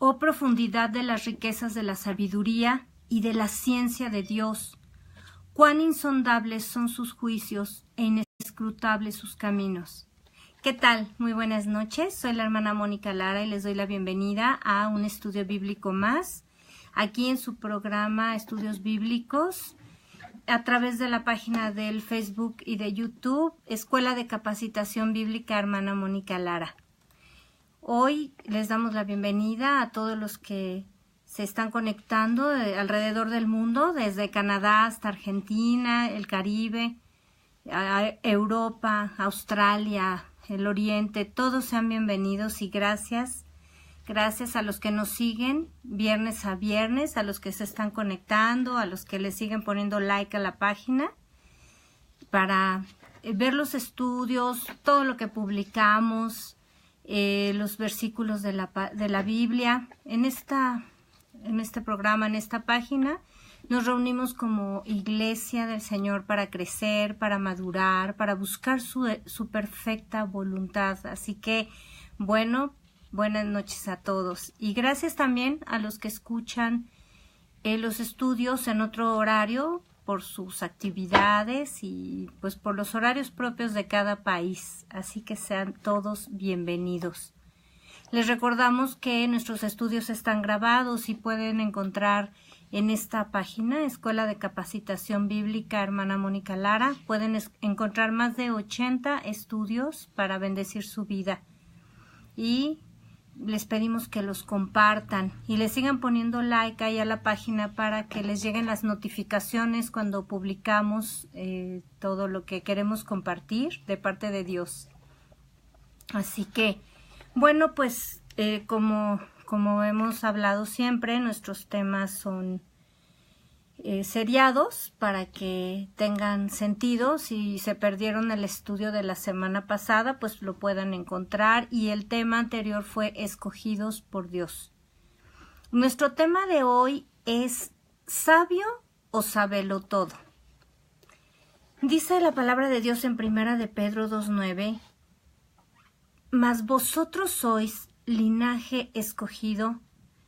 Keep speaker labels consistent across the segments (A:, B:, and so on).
A: Oh profundidad de las riquezas de la sabiduría y de la ciencia de Dios, cuán insondables son sus juicios e inescrutables sus caminos. ¿Qué tal? Muy buenas noches, soy la hermana Mónica Lara y les doy la bienvenida a un estudio bíblico más, aquí en su programa Estudios Bíblicos, a través de la página del Facebook y de YouTube, Escuela de Capacitación Bíblica Hermana Mónica Lara. Hoy les damos la bienvenida a todos los que se están conectando alrededor del mundo, desde Canadá hasta Argentina, el Caribe, Europa, Australia, el Oriente. Todos sean bienvenidos y gracias. Gracias a los que nos siguen viernes a viernes, a los que se están conectando, a los que le siguen poniendo like a la página para ver los estudios, todo lo que publicamos, los versículos de la Biblia. En este programa, en esta página, nos reunimos como iglesia del Señor para crecer, para madurar, para buscar su perfecta voluntad. Así que, bueno, buenas noches a todos. Y gracias también a los que escuchan los estudios en otro horario por sus actividades y pues por los horarios propios de cada país. Así que sean todos bienvenidos. Les recordamos que nuestros estudios están grabados y pueden encontrar en esta página, Escuela de Capacitación Bíblica Hermana Mónica Lara, pueden encontrar más de 80 estudios para bendecir su vida. Y les pedimos que los compartan y le sigan poniendo like ahí a la página para que les lleguen las notificaciones cuando publicamos todo lo que queremos compartir de parte de Dios. Así que, bueno, pues como hemos hablado siempre, nuestros temas son seriados para que tengan sentido. Si se perdieron el estudio de la semana pasada, pues lo puedan encontrar, y el tema anterior fue escogidos por Dios. Nuestro tema de hoy es ¿sabio o sábelo todo? Dice la palabra de Dios en Primera de Pedro 2:9, mas vosotros sois linaje escogido,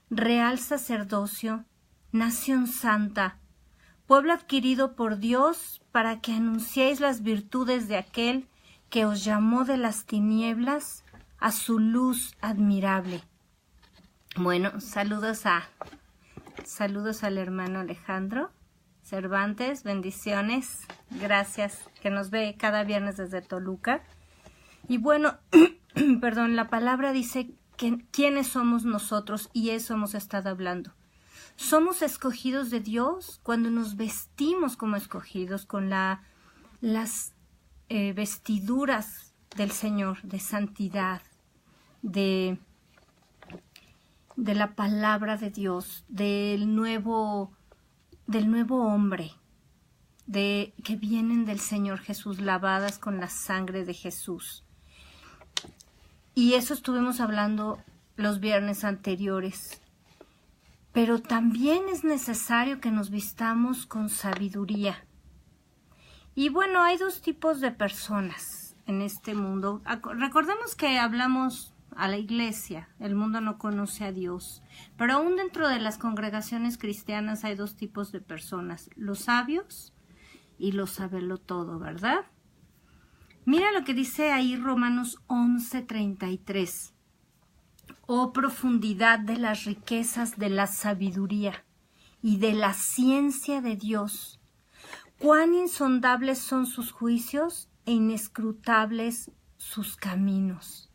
A: real sacerdocio, nación santa, pueblo adquirido por Dios, para que anunciéis las virtudes de aquel que os llamó de las tinieblas a su luz admirable. Bueno, saludos al hermano Alejandro Cervantes, bendiciones, gracias, que nos ve cada viernes desde Toluca. Y bueno, perdón, la palabra dice que quiénes somos nosotros, y eso hemos estado hablando. Somos escogidos de Dios cuando nos vestimos como escogidos con las vestiduras del Señor, de santidad, de la palabra de Dios, del nuevo hombre, que vienen del Señor Jesús, lavadas con la sangre de Jesús. Y eso estuvimos hablando los viernes anteriores. Pero también es necesario que nos vistamos con sabiduría. Y bueno, hay dos tipos de personas en este mundo. Recordemos que hablamos a la iglesia, el mundo no conoce a Dios. Pero aún dentro de las congregaciones cristianas hay dos tipos de personas, los sabios y los sabelotodo, ¿verdad? Mira lo que dice ahí Romanos 11:33. Oh profundidad de las riquezas de la sabiduría y de la ciencia de Dios, cuán insondables son sus juicios e inescrutables sus caminos.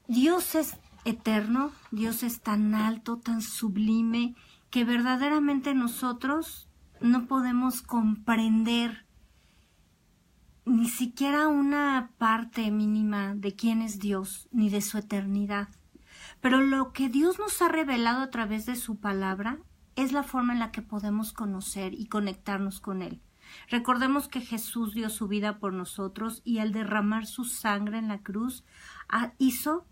A: Dios es eterno, Dios es tan alto, tan sublime, que verdaderamente nosotros no podemos comprender ni siquiera una parte mínima de quién es Dios, ni de su eternidad. Pero lo que Dios nos ha revelado a través de su palabra es la forma en la que podemos conocer y conectarnos con Él. Recordemos que Jesús dio su vida por nosotros, y al derramar su sangre en la cruz hizo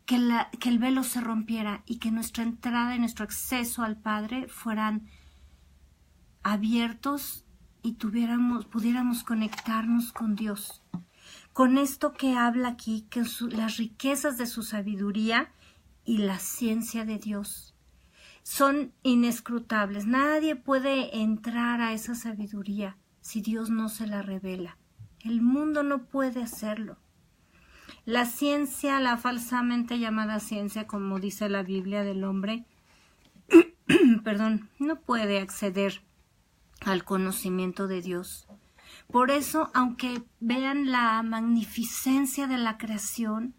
A: que el velo se rompiera y que nuestra entrada y nuestro acceso al Padre fueran abiertos y pudiéramos conectarnos con Dios. con esto que habla aquí, que las riquezas de su sabiduría y la ciencia de Dios son inescrutables. Nadie puede entrar a esa sabiduría si Dios no se la revela. El mundo no puede hacerlo. La ciencia, la falsamente llamada ciencia, como dice la Biblia del hombre, perdón, no puede acceder al conocimiento de Dios. Por eso, aunque vean la magnificencia de la creación,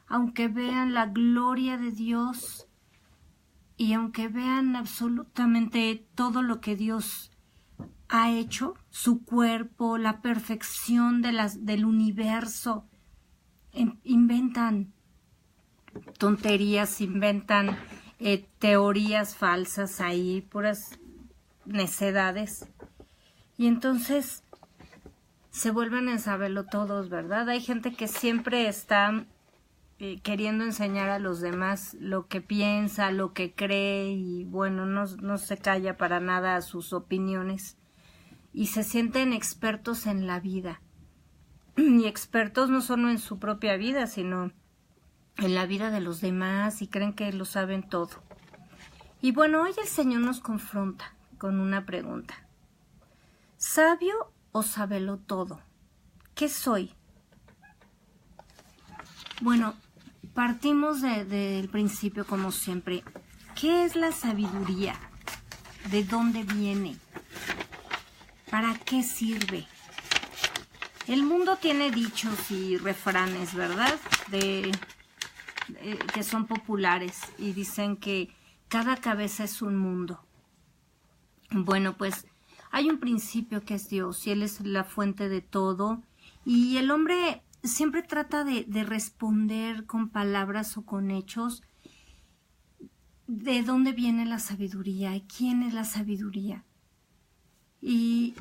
A: aunque vean la gloria de Dios y aunque vean absolutamente todo lo que Dios ha hecho, su cuerpo, la perfección del universo, inventan tonterías, inventan teorías falsas ahí, puras necedades. Y entonces se vuelven en sabelotodos, ¿verdad? Hay gente que siempre está queriendo enseñar a los demás lo que piensa, lo que cree, y bueno, no se calla para nada a sus opiniones. Y se sienten expertos en la vida. Y expertos no solo en su propia vida, sino en la vida de los demás, y creen que lo saben todo. Y bueno, hoy el Señor nos confronta con una pregunta. ¿Sabio o sábelo todo? ¿Qué soy? Bueno, partimos del principio como siempre. ¿Qué es la sabiduría? ¿De dónde viene? ¿Para qué sirve? El mundo tiene dichos y refranes, ¿verdad? Que son populares y dicen que cada cabeza es un mundo. Bueno, pues hay un principio que es Dios y Él es la fuente de todo, y el hombre siempre trata de responder con palabras o con hechos de dónde viene la sabiduría y quién es la sabiduría. Y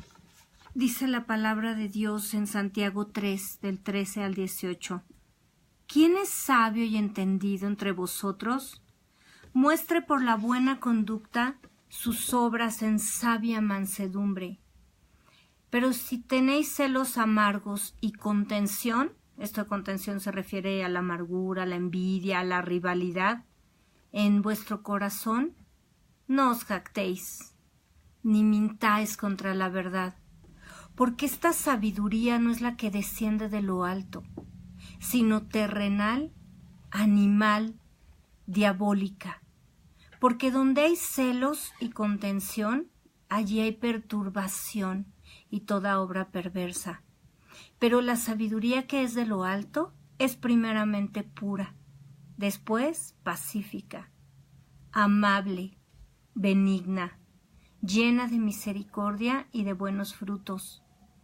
A: dice la palabra de Dios en Santiago 3, del 13 al 18. ¿Quién es sabio y entendido entre vosotros? Muestre por la buena conducta sus obras en sabia mansedumbre. Pero si tenéis celos amargos y contención, esto de contención se refiere a la amargura, a la envidia, a la rivalidad, en vuestro corazón, no os jactéis, ni mintáis contra la verdad, porque esta sabiduría no es la que desciende de lo alto, sino terrenal, animal, diabólica. Porque donde hay celos y contención, allí hay perturbación y toda obra perversa. Pero la sabiduría que es de lo alto es primeramente pura, después pacífica, amable, benigna, llena de misericordia y de buenos frutos,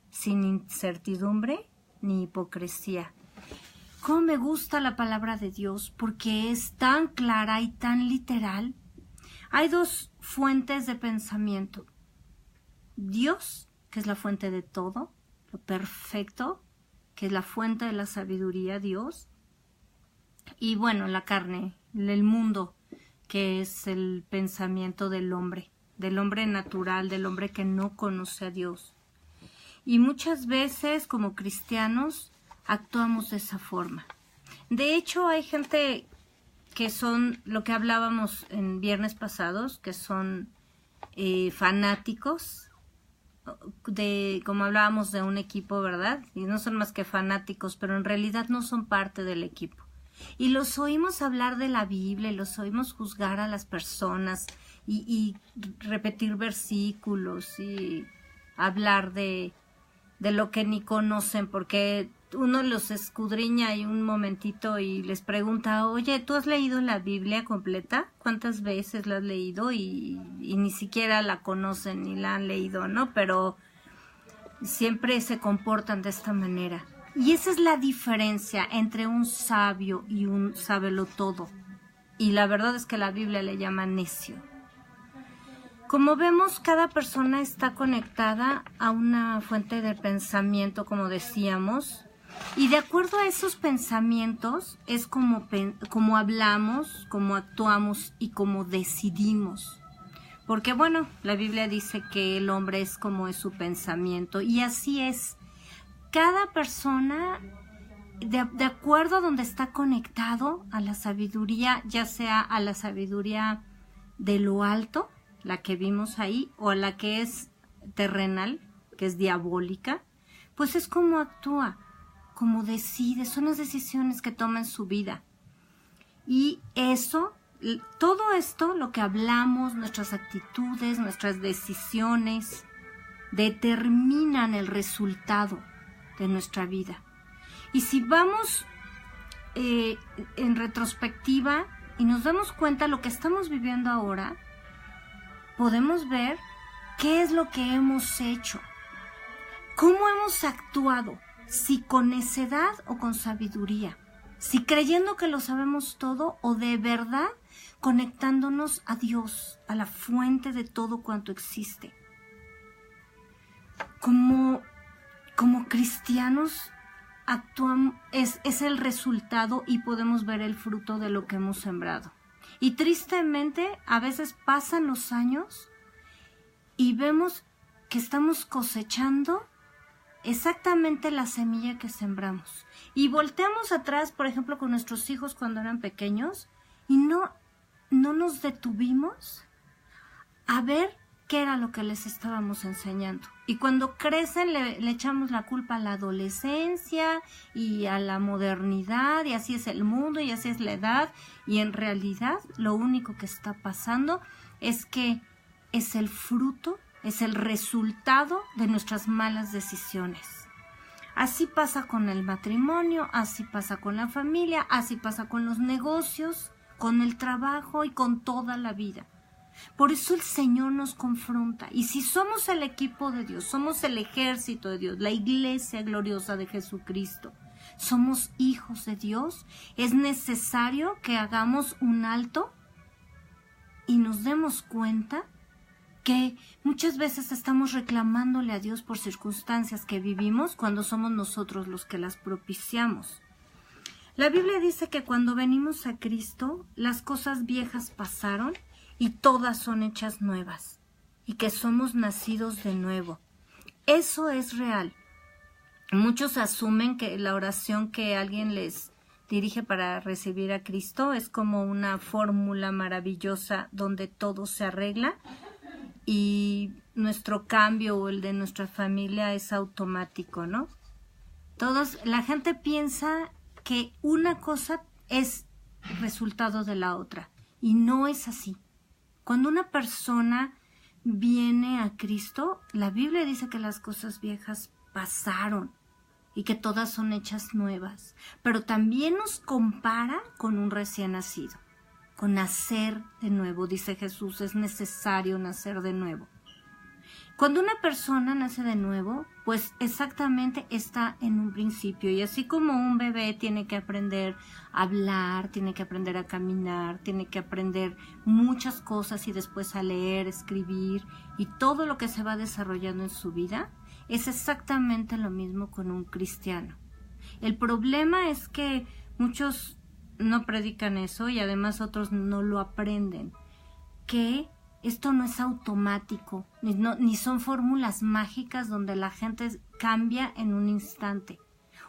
A: sin incertidumbre ni hipocresía. ¿Cómo me gusta la palabra de Dios? Porque es tan clara y tan literal. Hay dos fuentes de pensamiento. Dios, que es la fuente de todo, lo perfecto, que es la fuente de la sabiduría, Dios. Y bueno, la carne, el mundo, que es el pensamiento del hombre natural, del hombre que no conoce a Dios. Y muchas veces, como cristianos, actuamos de esa forma. De hecho, hay gente que son, lo que hablábamos en viernes pasados, que son fanáticos, como hablábamos de un equipo, ¿verdad? Y no son más que fanáticos, pero en realidad no son parte del equipo. Y los oímos hablar de la Biblia, y los oímos juzgar a las personas, y repetir versículos, y hablar de lo que ni conocen, porque uno los escudriña ahí un momentito y les pregunta, oye, ¿tú has leído la Biblia completa? ¿Cuántas veces la has leído? Y ni siquiera la conocen ni la han leído, ¿no? Pero siempre se comportan de esta manera. Y esa es la diferencia entre un sabio y un sabelotodo. Y la verdad es que la Biblia le llama necio. Como vemos, cada persona está conectada a una fuente de pensamiento, como decíamos, y de acuerdo a esos pensamientos es como hablamos, como actuamos y como decidimos. Porque bueno, la Biblia dice que el hombre es como es su pensamiento, y así es. Cada persona de acuerdo a donde está conectado a la sabiduría, ya sea a la sabiduría de lo alto, la que vimos ahí, o a la que es terrenal, que es diabólica, pues es como actúa, como decide, son las decisiones que toma en su vida. Y eso, todo esto, lo que hablamos, nuestras actitudes, nuestras decisiones, determinan el resultado de nuestra vida. Y si vamos en retrospectiva y nos damos cuenta de lo que estamos viviendo ahora, podemos ver qué es lo que hemos hecho, cómo hemos actuado, si con necedad o con sabiduría, si creyendo que lo sabemos todo o de verdad conectándonos a Dios, a la fuente de todo cuanto existe. Como cristianos actuamos, es el resultado y podemos ver el fruto de lo que hemos sembrado. Y tristemente a veces pasan los años y vemos que estamos cosechando exactamente la semilla que sembramos. Y volteamos atrás, por ejemplo, con nuestros hijos cuando eran pequeños y no nos detuvimos a ver qué era lo que les estábamos enseñando. Y cuando crecen le echamos la culpa a la adolescencia y a la modernidad, y así es el mundo y así es la edad, y en realidad lo único que está pasando es que es el fruto, es el resultado de nuestras malas decisiones. Así pasa con el matrimonio, así pasa con la familia, así pasa con los negocios, con el trabajo y con toda la vida. Por eso el Señor nos confronta. Y si somos el equipo de Dios, somos el ejército de Dios, la iglesia gloriosa de Jesucristo, somos hijos de Dios, es necesario que hagamos un alto y nos demos cuenta que muchas veces estamos reclamándole a Dios por circunstancias que vivimos cuando somos nosotros los que las propiciamos. La Biblia dice que cuando venimos a Cristo, las cosas viejas pasaron y todas son hechas nuevas, y que somos nacidos de nuevo. Eso es real. Muchos asumen que la oración que alguien les dirige para recibir a Cristo es como una fórmula maravillosa donde todo se arregla y nuestro cambio o el de nuestra familia es automático, ¿no? La gente piensa que una cosa es resultado de la otra, y no es así. Cuando una persona viene a Cristo, la Biblia dice que las cosas viejas pasaron y que todas son hechas nuevas, pero también nos compara con un recién nacido, con nacer de nuevo. Dice Jesús, es necesario nacer de nuevo. Cuando una persona nace de nuevo, pues exactamente está en un principio, y así como un bebé tiene que aprender a hablar, tiene que aprender a caminar, tiene que aprender muchas cosas y después a leer, escribir y todo lo que se va desarrollando en su vida, es exactamente lo mismo con un cristiano. El problema es que muchos no predican eso y además otros no lo aprenden, que esto no es automático, ni son fórmulas mágicas donde la gente cambia en un instante.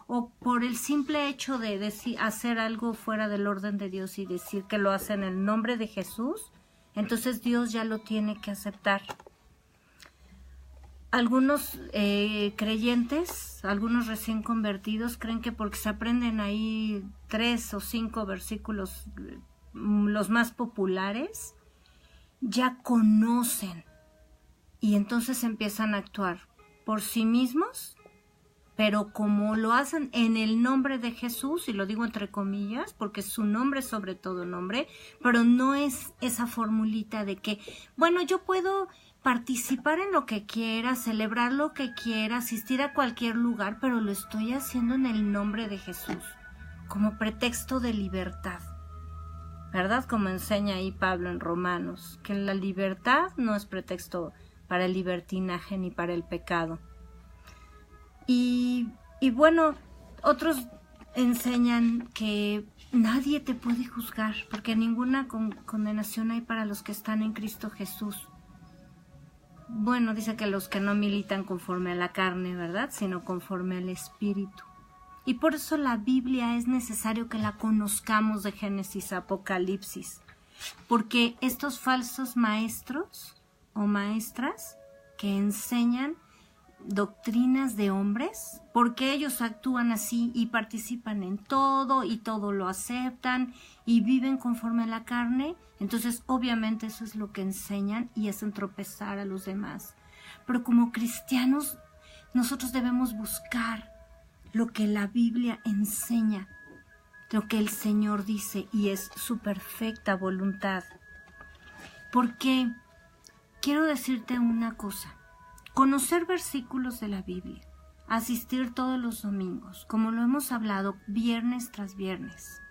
A: O por el simple hecho de hacer algo fuera del orden de Dios y decir que lo hace en el nombre de Jesús, entonces Dios ya lo tiene que aceptar. Algunos creyentes, algunos recién convertidos, creen que porque se aprenden ahí 3 o 5 versículos, los más populares, ya conocen y entonces empiezan a actuar por sí mismos, pero como lo hacen en el nombre de Jesús, y lo digo entre comillas porque su nombre es sobre todo nombre, pero no es esa formulita de que, bueno, yo puedo participar en lo que quiera, celebrar lo que quiera, asistir a cualquier lugar, pero lo estoy haciendo en el nombre de Jesús, como pretexto de libertad. ¿Verdad? Como enseña ahí Pablo en Romanos, que la libertad no es pretexto para el libertinaje ni para el pecado. Y bueno, otros enseñan que nadie te puede juzgar, porque ninguna condenación hay para los que están en Cristo Jesús. Bueno, dice que los que no militan conforme a la carne, ¿verdad? Sino conforme al Espíritu. Y por eso la Biblia es necesario que la conozcamos de Génesis a Apocalipsis. Porque estos falsos maestros o maestras que enseñan doctrinas de hombres, porque ellos actúan así y participan en todo y todo lo aceptan y viven conforme a la carne, entonces obviamente eso es lo que enseñan y hacen tropezar a los demás. Pero como cristianos nosotros debemos buscar lo que la Biblia enseña, lo que el Señor dice, y es su perfecta voluntad. Porque quiero decirte una cosa, conocer versículos de la Biblia, asistir todos los domingos, como lo hemos hablado viernes tras viernes,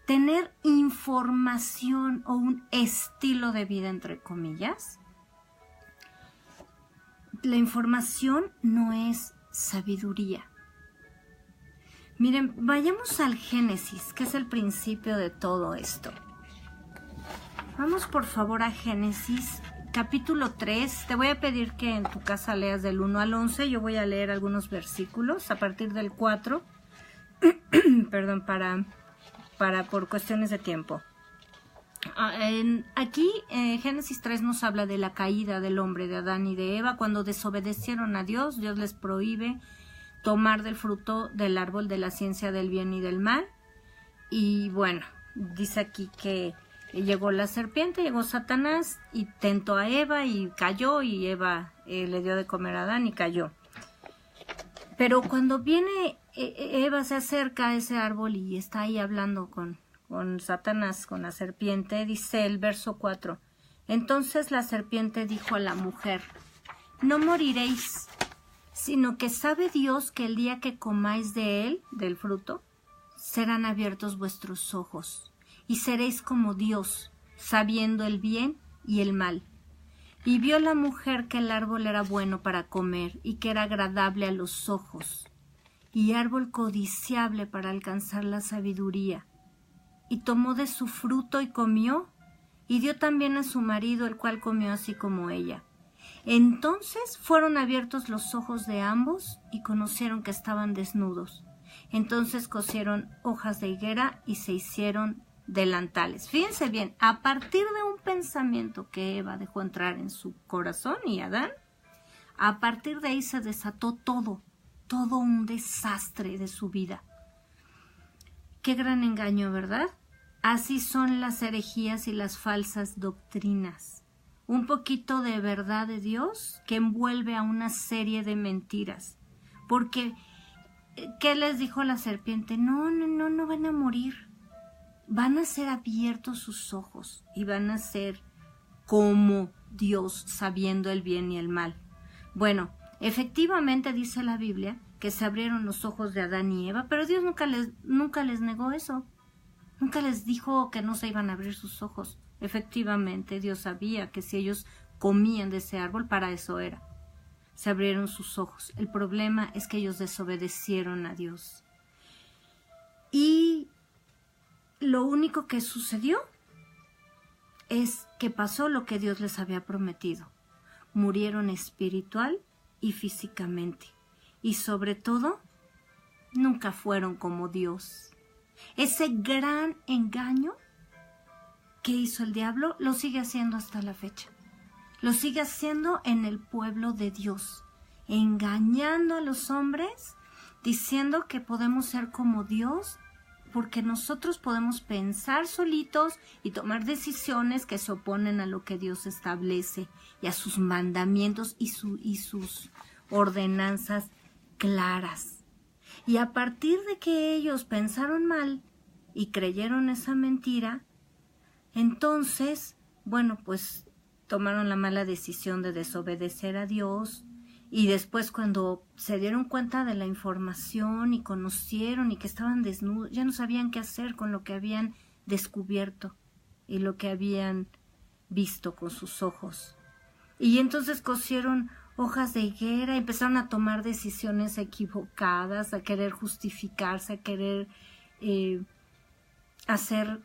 A: tener información o un estilo de vida, entre comillas. La información no es sabiduría. Miren, vayamos al Génesis, que es el principio de todo esto. Vamos por favor a Génesis, capítulo 3. Te voy a pedir que en tu casa leas del 1 al 11. Yo voy a leer algunos versículos a partir del 4. Perdón, por cuestiones de tiempo. Aquí Génesis 3 nos habla de la caída del hombre, de Adán y de Eva. Cuando desobedecieron a Dios, Dios les prohíbe tomar del fruto del árbol de la ciencia del bien y del mal. Y bueno, dice aquí que llegó la serpiente, llegó Satanás y tentó a Eva y cayó, y Eva le dio de comer a Adán y cayó. Pero cuando viene Eva, se acerca a ese árbol y está ahí hablando con Satanás, con la serpiente, dice el verso 4. Entonces la serpiente dijo a la mujer: no moriréis, sino que sabe Dios que el día que comáis de él, del fruto, serán abiertos vuestros ojos, y seréis como Dios, sabiendo el bien y el mal. Y vio la mujer que el árbol era bueno para comer, y que era agradable a los ojos, y árbol codiciable para alcanzar la sabiduría. Y tomó de su fruto y comió, y dio también a su marido, el cual comió así como ella. Entonces fueron abiertos los ojos de ambos, y conocieron que estaban desnudos. Entonces cosieron hojas de higuera y se hicieron delantales. Fíjense bien, a partir de un pensamiento que Eva dejó entrar en su corazón y Adán, a partir de ahí se desató todo un desastre de su vida. Qué gran engaño, ¿verdad? Así son las herejías y las falsas doctrinas. Un poquito de verdad de Dios que envuelve a una serie de mentiras. Porque, ¿qué les dijo la serpiente? No van a morir. Van a ser abiertos sus ojos y van a ser como Dios, sabiendo el bien y el mal. Bueno, efectivamente dice la Biblia que se abrieron los ojos de Adán y Eva, pero Dios nunca les negó eso. Nunca les dijo que no se iban a abrir sus ojos. Efectivamente, Dios sabía que si ellos comían de ese árbol, para eso era. Se abrieron sus ojos. El problema es que ellos desobedecieron a Dios. Y lo único que sucedió es que pasó lo que Dios les había prometido. Murieron espiritual y físicamente. Y sobre todo, nunca fueron como Dios. Ese gran engaño que hizo el diablo lo sigue haciendo hasta la fecha. Lo sigue haciendo en el pueblo de Dios, engañando a los hombres, diciendo que podemos ser como Dios, porque nosotros podemos pensar solitos y tomar decisiones que se oponen a lo que Dios establece y a sus mandamientos y sus ordenanzas claras. Y a partir de que ellos pensaron mal y creyeron esa mentira, entonces, bueno, pues tomaron la mala decisión de desobedecer a Dios, y después cuando se dieron cuenta de la información y conocieron y que estaban desnudos, ya no sabían qué hacer con lo que habían descubierto y lo que habían visto con sus ojos. Y entonces cosieron hojas de higuera, empezaron a tomar decisiones equivocadas, a querer justificarse, a querer hacer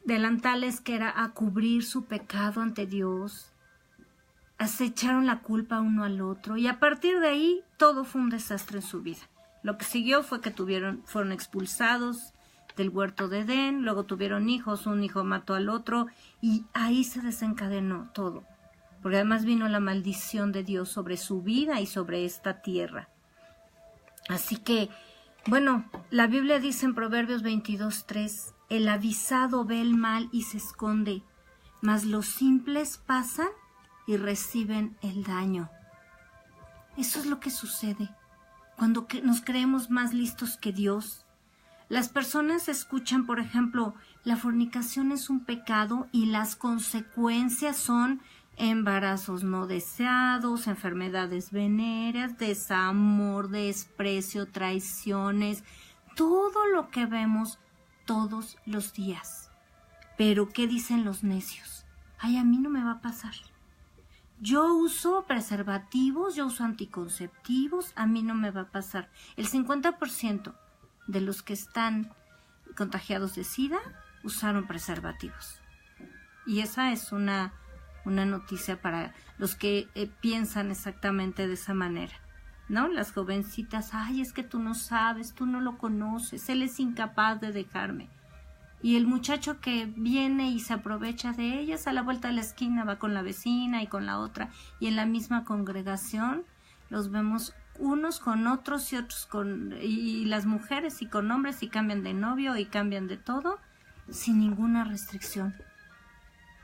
A: delantales que era a cubrir su pecado ante Dios. Se echaron la culpa uno al otro y a partir de ahí todo fue un desastre en su vida. Lo que siguió fue que fueron expulsados del huerto de Edén, luego tuvieron hijos, un hijo mató al otro y ahí se desencadenó todo, porque además vino la maldición de Dios sobre su vida y sobre esta tierra. Así que, bueno, la Biblia dice en Proverbios 22:3, el avisado ve el mal y se esconde, mas los simples pasan y reciben el daño. Eso es lo que sucede cuando nos creemos más listos que Dios. Las personas escuchan, por ejemplo, la fornicación es un pecado y las consecuencias son embarazos no deseados, enfermedades venéreas, desamor, desprecio, traiciones, todo lo que vemos todos los días. Pero, ¿qué dicen los necios? Ay, a mí no me va a pasar. Yo uso preservativos, yo uso anticonceptivos, a mí no me va a pasar. El 50% de los que están contagiados de SIDA usaron preservativos. Y esa es una noticia para los que piensan exactamente de esa manera, ¿no? Las jovencitas, ay, es que tú no sabes, tú no lo conoces, él es incapaz de dejarme. Y el muchacho que viene y se aprovecha de ellas, a la vuelta de la esquina va con la vecina y con la otra, y en la misma congregación los vemos unos con otros y otros y las mujeres y con hombres y cambian de novio y cambian de todo sin ninguna restricción.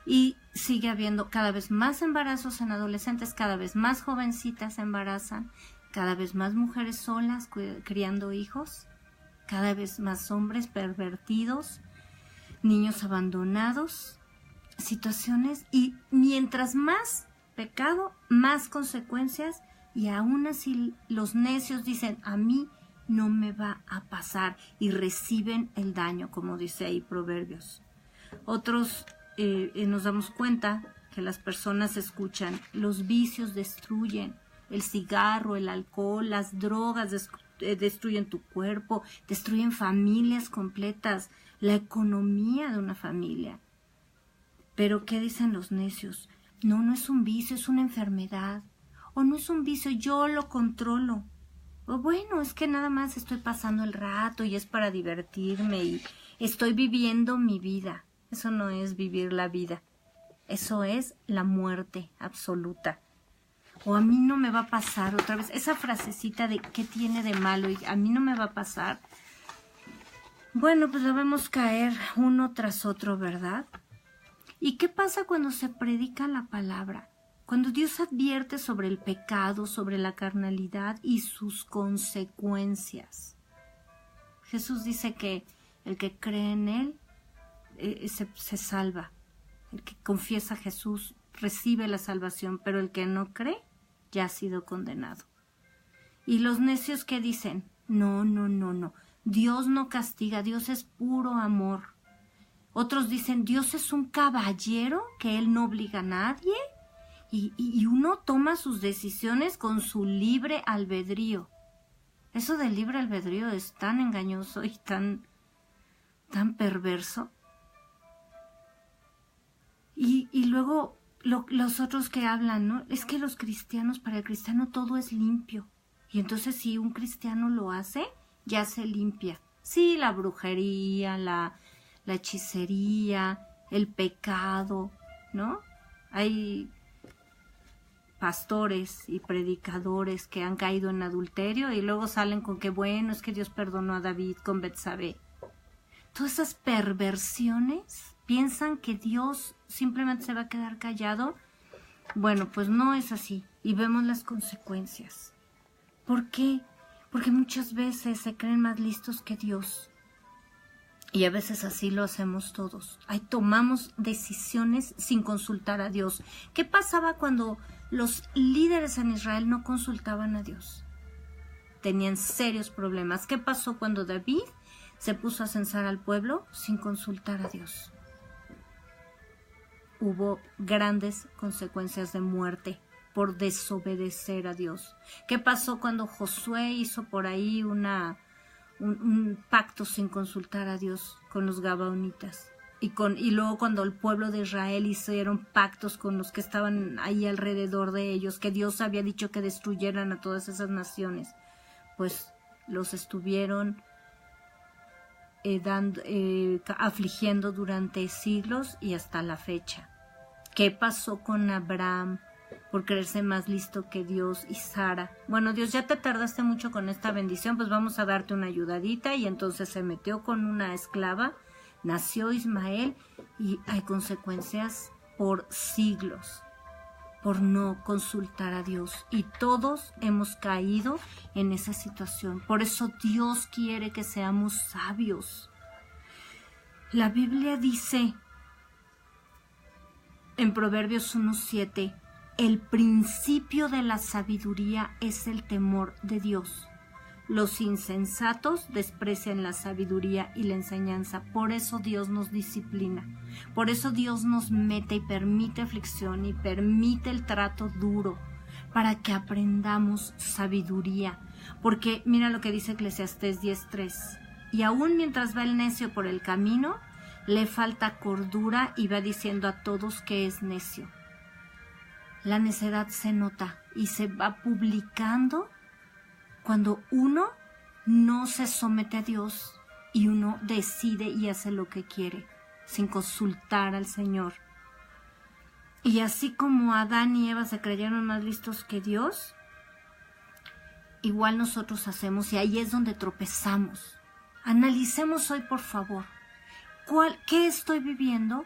A: Y sigue habiendo cada vez más embarazos en adolescentes, cada vez más jovencitas se embarazan, cada vez más mujeres solas criando hijos, cada vez más hombres pervertidos, niños abandonados, situaciones, y mientras más pecado, más consecuencias. Y aún así los necios dicen, a mí no me va a pasar, y reciben el daño, como dice ahí Proverbios. Otros nos damos cuenta que las personas escuchan, los vicios destruyen, el cigarro, el alcohol, las drogas destruyen tu cuerpo, destruyen familias completas, la economía de una familia. Pero ¿qué dicen los necios? No, no es un vicio, es una enfermedad. O no es un vicio, yo lo controlo. O bueno, es que nada más estoy pasando el rato y es para divertirme y estoy viviendo mi vida. Eso no es vivir la vida. Eso es la muerte absoluta. O a mí no me va a pasar otra vez. Esa frasecita de ¿qué tiene de malo? Y a mí no me va a pasar. Bueno, pues la vemos caer uno tras otro, ¿verdad? ¿Y qué pasa cuando se predica la palabra? Cuando Dios advierte sobre el pecado, sobre la carnalidad y sus consecuencias. Jesús dice que el que cree en Él se salva. El que confiesa a Jesús recibe la salvación, pero el que no cree ya ha sido condenado. Y los necios que dicen, no, Dios no castiga, Dios es puro amor. Otros dicen, Dios es un caballero que Él no obliga a nadie. Y uno toma sus decisiones con su libre albedrío. Eso del libre albedrío es tan engañoso y tan perverso. Y luego los otros que hablan, ¿no? Es que los cristianos, para el cristiano todo es limpio. Y entonces si un cristiano lo hace, ya se limpia. Sí, la brujería, la hechicería, el pecado, ¿no? Hay pastores y predicadores que han caído en adulterio y luego salen con que bueno, es que Dios perdonó a David con Betsabé. Todas esas perversiones, piensan que Dios simplemente se va a quedar callado. Bueno, pues no es así y vemos las consecuencias. ¿Por qué? Porque muchas veces se creen más listos que Dios. Y a veces así lo hacemos todos. Ahí tomamos decisiones sin consultar a Dios. ¿Qué pasaba cuando los líderes en Israel no consultaban a Dios? Tenían serios problemas. ¿Qué pasó cuando David se puso a censar al pueblo sin consultar a Dios? Hubo grandes consecuencias de muerte por desobedecer a Dios. ¿Qué pasó cuando Josué hizo por ahí un pacto sin consultar a Dios con los gabaonitas? Y luego cuando el pueblo de Israel hicieron pactos con los que estaban ahí alrededor de ellos, que Dios había dicho que destruyeran a todas esas naciones, pues los estuvieron afligiendo durante siglos y hasta la fecha. ¿Qué pasó con Abraham por creerse más listo que Dios y Sara? Bueno, Dios, ya te tardaste mucho con esta bendición, pues vamos a darte una ayudadita. Y entonces se metió con una esclava, nació Ismael y hay consecuencias por siglos por no consultar a Dios, y todos hemos caído en esa situación. Por eso Dios quiere que seamos sabios. La Biblia dice en Proverbios 1:7, el principio de la sabiduría es el temor de Dios. Los insensatos desprecian la sabiduría y la enseñanza. Por eso Dios nos disciplina. Por eso Dios nos mete y permite aflicción y permite el trato duro para que aprendamos sabiduría. Porque mira lo que dice Eclesiastés 10:3. Y aún mientras va el necio por el camino, le falta cordura y va diciendo a todos que es necio. La necedad se nota y se va publicando cuando uno no se somete a Dios y uno decide y hace lo que quiere sin consultar al Señor. Y así como Adán y Eva se creyeron más listos que Dios, igual nosotros hacemos, y ahí es donde tropezamos. Analicemos hoy, por favor, ¿qué estoy viviendo?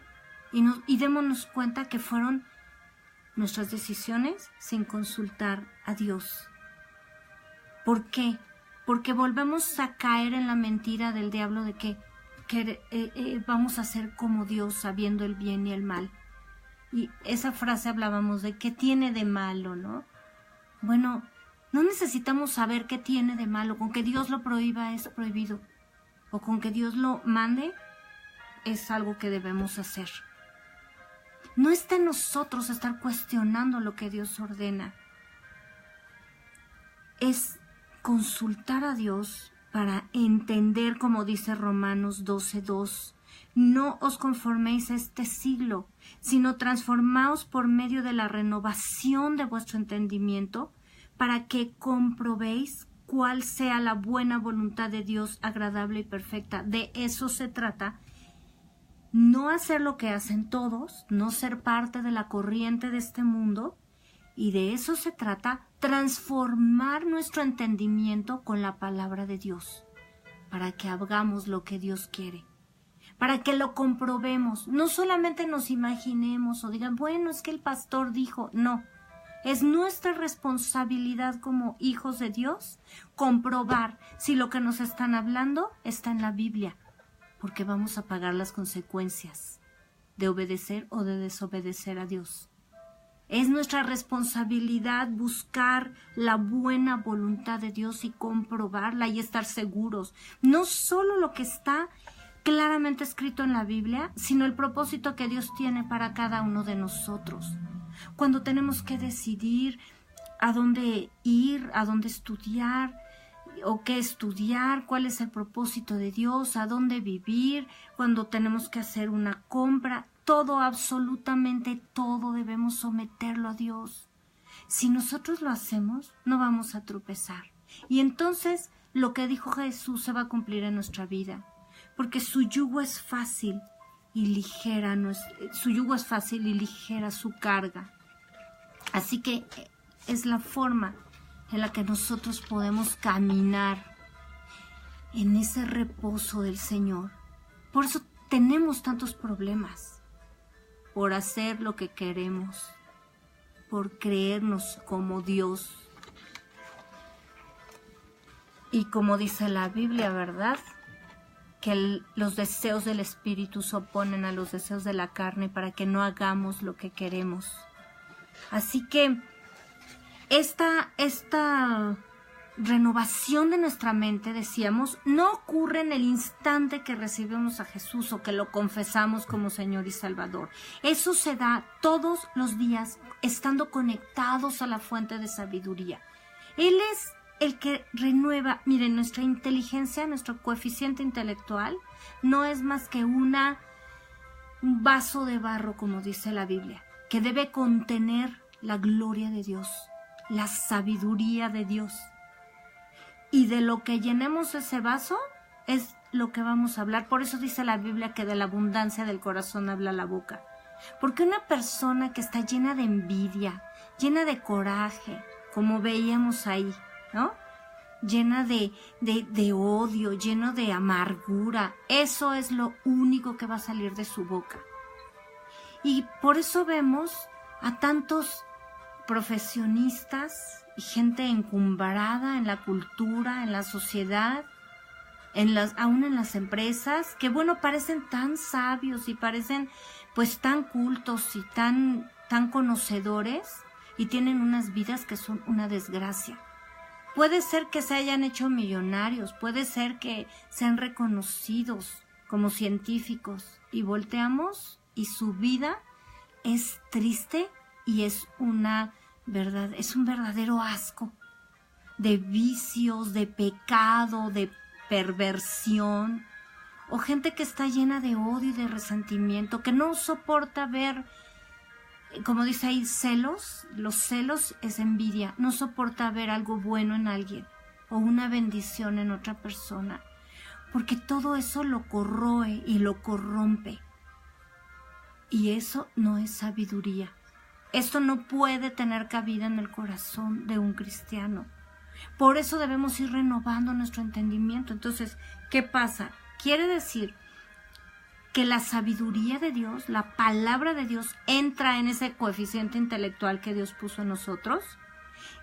A: Y démonos cuenta que fueron nuestras decisiones sin consultar a Dios. ¿Por qué? Porque volvemos a caer en la mentira del diablo de que vamos a ser como Dios, sabiendo el bien y el mal. Y esa frase hablábamos de qué tiene de malo, ¿no? Bueno, no necesitamos saber qué tiene de malo. Con que Dios lo prohíba es prohibido. O con que Dios lo mande es algo que debemos hacer. No está en nosotros estar cuestionando lo que Dios ordena. Es consultar a Dios para entender, como dice Romanos 12:2, no os conforméis a este siglo, sino transformaos por medio de la renovación de vuestro entendimiento, para que comprobéis cuál sea la buena voluntad de Dios, agradable y perfecta. De eso se trata. No hacer lo que hacen todos, no ser parte de la corriente de este mundo, y de eso se trata, transformar nuestro entendimiento con la palabra de Dios, para que hagamos lo que Dios quiere, para que lo comprobemos, no solamente nos imaginemos o digan, bueno, es que el pastor dijo, no, es nuestra responsabilidad como hijos de Dios comprobar si lo que nos están hablando está en la Biblia, porque vamos a pagar las consecuencias de obedecer o de desobedecer a Dios. Es nuestra responsabilidad buscar la buena voluntad de Dios y comprobarla y estar seguros. No solo lo que está claramente escrito en la Biblia, sino el propósito que Dios tiene para cada uno de nosotros. Cuando tenemos que decidir a dónde ir, a dónde estudiar o qué estudiar, cuál es el propósito de Dios, a dónde vivir, cuando tenemos que hacer una compra, todo, absolutamente todo debemos someterlo a Dios. Si nosotros lo hacemos, no vamos a tropezar. Y entonces lo que dijo Jesús se va a cumplir en nuestra vida, porque su yugo es fácil y ligera, su carga. Así que es la forma en la que nosotros podemos caminar en ese reposo del Señor. Por eso tenemos tantos problemas, por hacer lo que queremos, por creernos como Dios. Y como dice la Biblia, ¿verdad? Que los deseos del Espíritu se oponen a los deseos de la carne para que no hagamos lo que queremos. Así que esta renovación de nuestra mente, decíamos, no ocurre en el instante que recibimos a Jesús o que lo confesamos como Señor y Salvador. Eso se da todos los días, estando conectados a la fuente de sabiduría. Él es el que renueva. Miren, nuestra inteligencia, nuestro coeficiente intelectual, no es más que un vaso de barro, como dice la Biblia, que debe contener la gloria de Dios, la sabiduría de Dios. Y de lo que llenemos ese vaso es lo que vamos a hablar. Por eso dice la Biblia que de la abundancia del corazón habla la boca. Porque una persona que está llena de envidia, llena de coraje, como veíamos ahí, ¿no? Llena de odio, lleno de amargura, eso es lo único que va a salir de su boca. Y por eso vemos a tantos profesionistas y gente encumbrada en la cultura, en la sociedad, aún en las empresas, que bueno, parecen tan sabios y parecen pues tan cultos y tan conocedores, y tienen unas vidas que son una desgracia. Puede ser que se hayan hecho millonarios, puede ser que sean reconocidos como científicos, y volteamos y su vida es triste y es un verdadero asco de vicios, de pecado, de perversión, o gente que está llena de odio y de resentimiento, que no soporta ver, como dice ahí, celos. Los celos es envidia, no soporta ver algo bueno en alguien o una bendición en otra persona, porque todo eso lo corroe y lo corrompe, y eso no es sabiduría. Esto no puede tener cabida en el corazón de un cristiano. Por eso debemos ir renovando nuestro entendimiento. Entonces, ¿qué pasa? Quiere decir que la sabiduría de Dios, la palabra de Dios, entra en ese coeficiente intelectual que Dios puso en nosotros,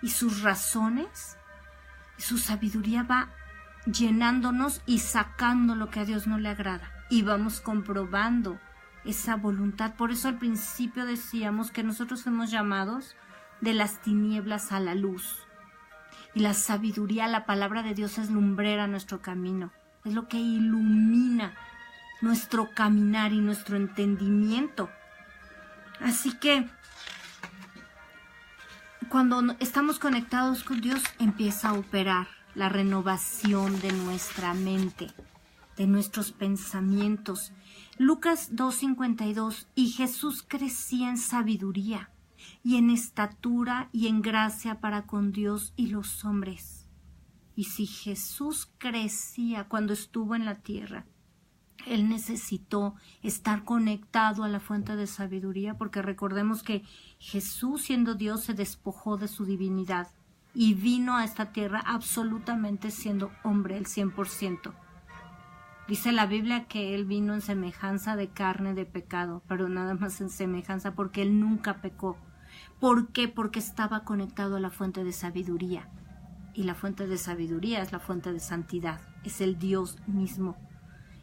A: y sus razones, su sabiduría va llenándonos y sacando lo que a Dios no le agrada, y vamos comprobando esa voluntad. Por eso al principio decíamos que nosotros somos llamados de las tinieblas a la luz, y la sabiduría, la palabra de Dios, es lumbrera nuestro camino, es lo que ilumina nuestro caminar y nuestro entendimiento. Así que cuando estamos conectados con Dios, empieza a operar la renovación de nuestra mente, de nuestros pensamientos. Lucas 2:52, y Jesús crecía en sabiduría y en estatura y en gracia para con Dios y los hombres. Y si Jesús crecía cuando estuvo en la tierra, Él necesitó estar conectado a la fuente de sabiduría, porque recordemos que Jesús, siendo Dios, se despojó de su divinidad y vino a esta tierra absolutamente siendo hombre, el 100%. Dice la Biblia que Él vino en semejanza de carne de pecado, pero nada más en semejanza, porque Él nunca pecó. ¿Por qué? Porque estaba conectado a la fuente de sabiduría. Y la fuente de sabiduría es la fuente de santidad, es el Dios mismo.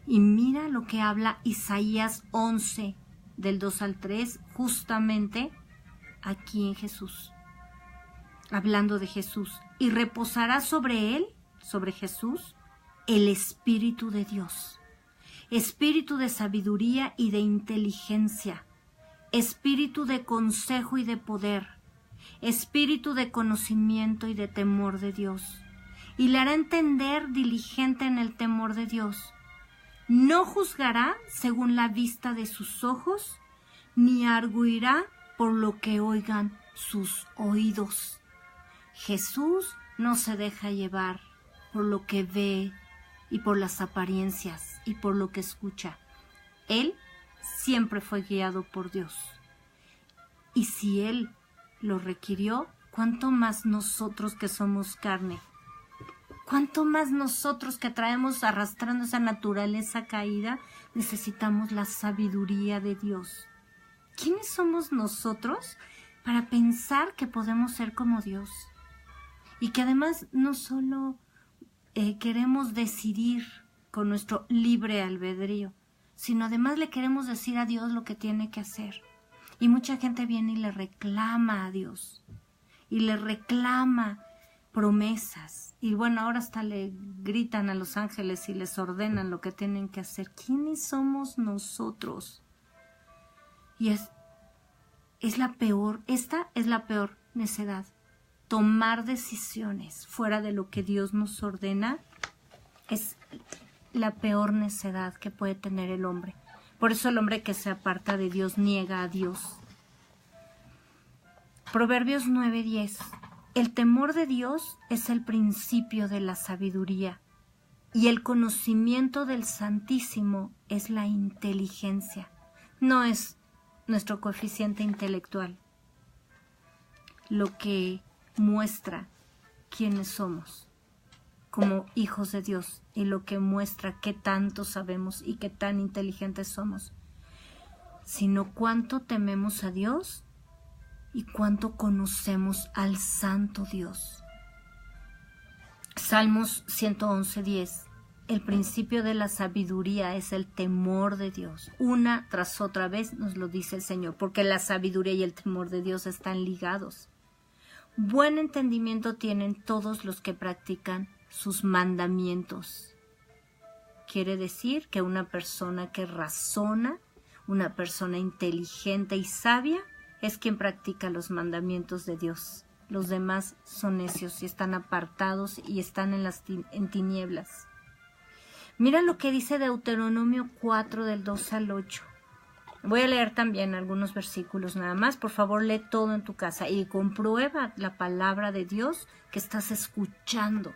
A: Y mira lo que habla Isaías 11, del 2 al 3, justamente aquí en Jesús, hablando de Jesús. Y reposará sobre él, sobre Jesús, el Espíritu de Dios, espíritu de sabiduría y de inteligencia, espíritu de consejo y de poder, espíritu de conocimiento y de temor de Dios. Y le hará entender diligente en el temor de Dios. No juzgará según la vista de sus ojos, ni arguirá por lo que oigan sus oídos. Jesús no se deja llevar por lo que ve y por las apariencias y por lo que escucha. Él siempre fue guiado por Dios. Y si Él lo requirió, ¿cuánto más nosotros que somos carne? ¿Cuánto más nosotros que traemos arrastrando esa naturaleza caída necesitamos la sabiduría de Dios? ¿Quiénes somos nosotros para pensar que podemos ser como Dios? Y que además no solo queremos decidir con nuestro libre albedrío, sino además le queremos decir a Dios lo que tiene que hacer. Y mucha gente viene y le reclama a Dios, y le reclama promesas, y bueno, ahora hasta le gritan a los ángeles y les ordenan lo que tienen que hacer. ¿Quiénes somos nosotros? Y es la peor, esta es la peor necedad. Tomar decisiones fuera de lo que Dios nos ordena es la peor necedad que puede tener el hombre. Por eso el hombre que se aparta de Dios niega a Dios. Proverbios 9:10. el temor de Dios es el principio de la sabiduría y el conocimiento del Santísimo es la inteligencia. No es nuestro coeficiente intelectual lo que muestra quiénes somos como hijos de Dios y lo que muestra qué tanto sabemos y qué tan inteligentes somos, sino cuánto tememos a Dios y cuánto conocemos al Santo Dios. Salmos 111:10. El principio de la sabiduría es el temor de Dios. Una tras otra vez nos lo dice el Señor, porque la sabiduría y el temor de Dios están ligados. Buen entendimiento tienen todos los que practican sus mandamientos. Quiere decir que una persona que razona, una persona inteligente y sabia, es quien practica los mandamientos de Dios. Los demás son necios y están apartados y están en tinieblas. Mira lo que dice Deuteronomio 4 del 2 al 8. Voy a leer también algunos versículos nada más. Por favor, lee todo en tu casa y comprueba la palabra de Dios que estás escuchando.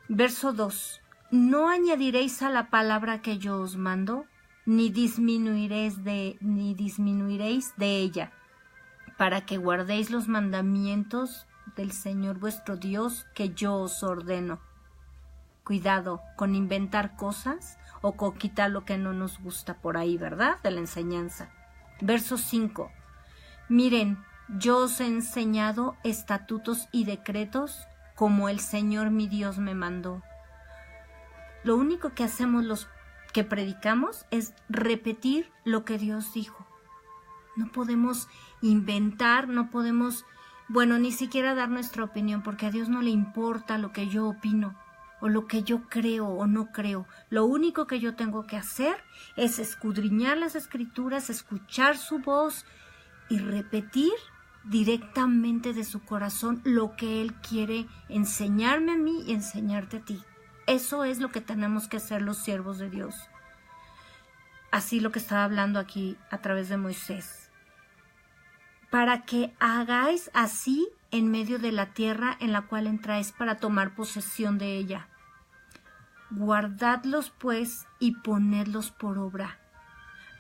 A: Verso 2. No añadiréis a la palabra que yo os mando, ni disminuiréis de ella, para que guardéis los mandamientos del Señor vuestro Dios que yo os ordeno. Cuidado con inventar cosas o con quitar lo que no nos gusta por ahí, ¿verdad? De la enseñanza. Verso 5. Miren, yo os he enseñado estatutos y decretos como el Señor mi Dios me mandó. Lo único que hacemos los que predicamos es repetir lo que Dios dijo. No podemos inventar, no podemos, ni siquiera dar nuestra opinión, porque a Dios no le importa lo que yo opino o lo que yo creo o no creo. Lo único que yo tengo que hacer es escudriñar las Escrituras, escuchar su voz y repetir directamente de su corazón lo que Él quiere enseñarme a mí y enseñarte a ti. Eso es lo que tenemos que hacer los siervos de Dios. Así lo que estaba hablando aquí a través de Moisés. Para que hagáis así en medio de la tierra en la cual entráis para tomar posesión de ella. Guardadlos pues y ponedlos por obra,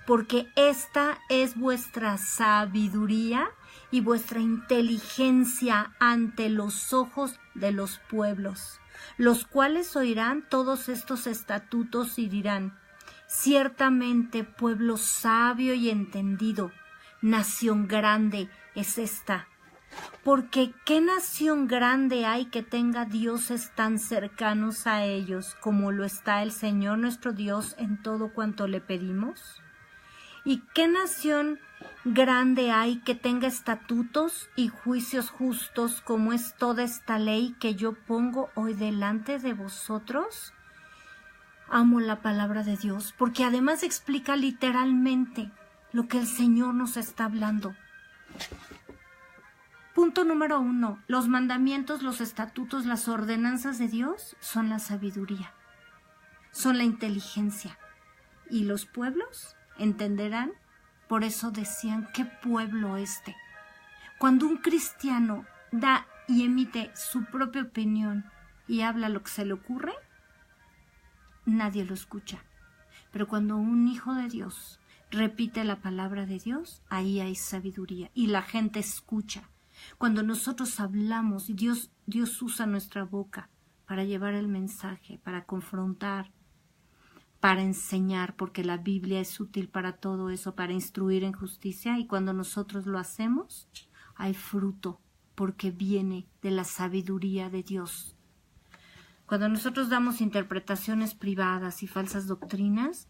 A: porque esta es vuestra sabiduría y vuestra inteligencia ante los ojos de los pueblos, los cuales oirán todos estos estatutos y dirán: ciertamente pueblo sabio y entendido, nación grande es esta. Porque ¿qué nación grande hay que tenga dioses tan cercanos a ellos como lo está el Señor nuestro Dios en todo cuanto le pedimos? ¿Y qué nación grande hay que tenga estatutos y juicios justos como es toda esta ley que yo pongo hoy delante de vosotros? Amo la palabra de Dios porque además explica literalmente lo que el Señor nos está hablando. Punto número 1. Los mandamientos, los estatutos, las ordenanzas de Dios son la sabiduría, son la inteligencia. Y los pueblos entenderán, por eso decían: ¿qué pueblo este? Cuando un cristiano da y emite su propia opinión y habla lo que se le ocurre, nadie lo escucha. Pero cuando un hijo de Dios repite la palabra de Dios, ahí hay sabiduría y la gente escucha. Cuando nosotros hablamos y Dios usa nuestra boca para llevar el mensaje, para confrontar, para enseñar, porque la Biblia es útil para todo eso, para instruir en justicia, y cuando nosotros lo hacemos, hay fruto, porque viene de la sabiduría de Dios. Cuando nosotros damos interpretaciones privadas y falsas doctrinas,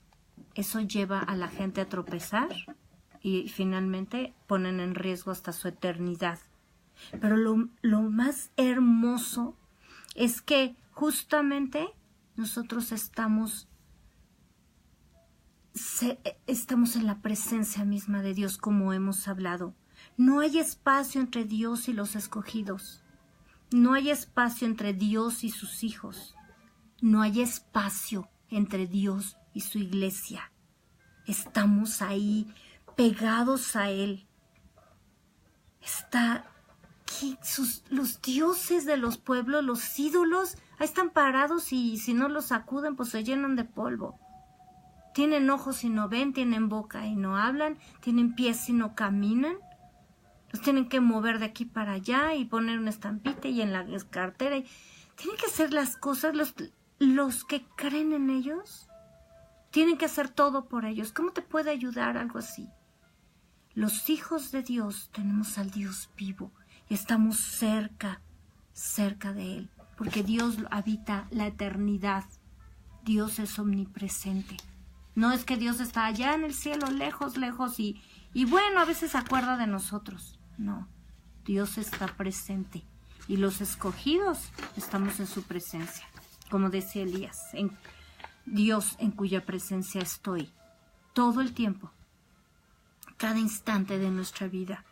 A: eso lleva a la gente a tropezar y finalmente ponen en riesgo hasta su eternidad. Pero lo más hermoso es que justamente nosotros estamos en la presencia misma de Dios, como hemos hablado. No hay espacio entre Dios y los escogidos. No hay espacio entre Dios y sus hijos. No hay espacio entre Dios y su iglesia. Estamos ahí pegados a Él. Está que los dioses de los pueblos, los ídolos, ahí están parados y si no los sacuden, pues se llenan de polvo. Tienen ojos y no ven, tienen boca y no hablan, tienen pies y no caminan. Los tienen que mover de aquí para allá y poner una estampita y en la cartera. Tienen que hacer las cosas, los que creen en ellos, tienen que hacer todo por ellos. ¿Cómo te puede ayudar algo así? Los hijos de Dios tenemos al Dios vivo y estamos cerca de Él, porque Dios habita la eternidad. Dios es omnipresente. No es que Dios está allá en el cielo, lejos, y bueno, a veces se acuerda de nosotros. No, Dios está presente y los escogidos estamos en su presencia. Como decía Elías, Dios en cuya presencia estoy todo el tiempo, cada instante de nuestra vida.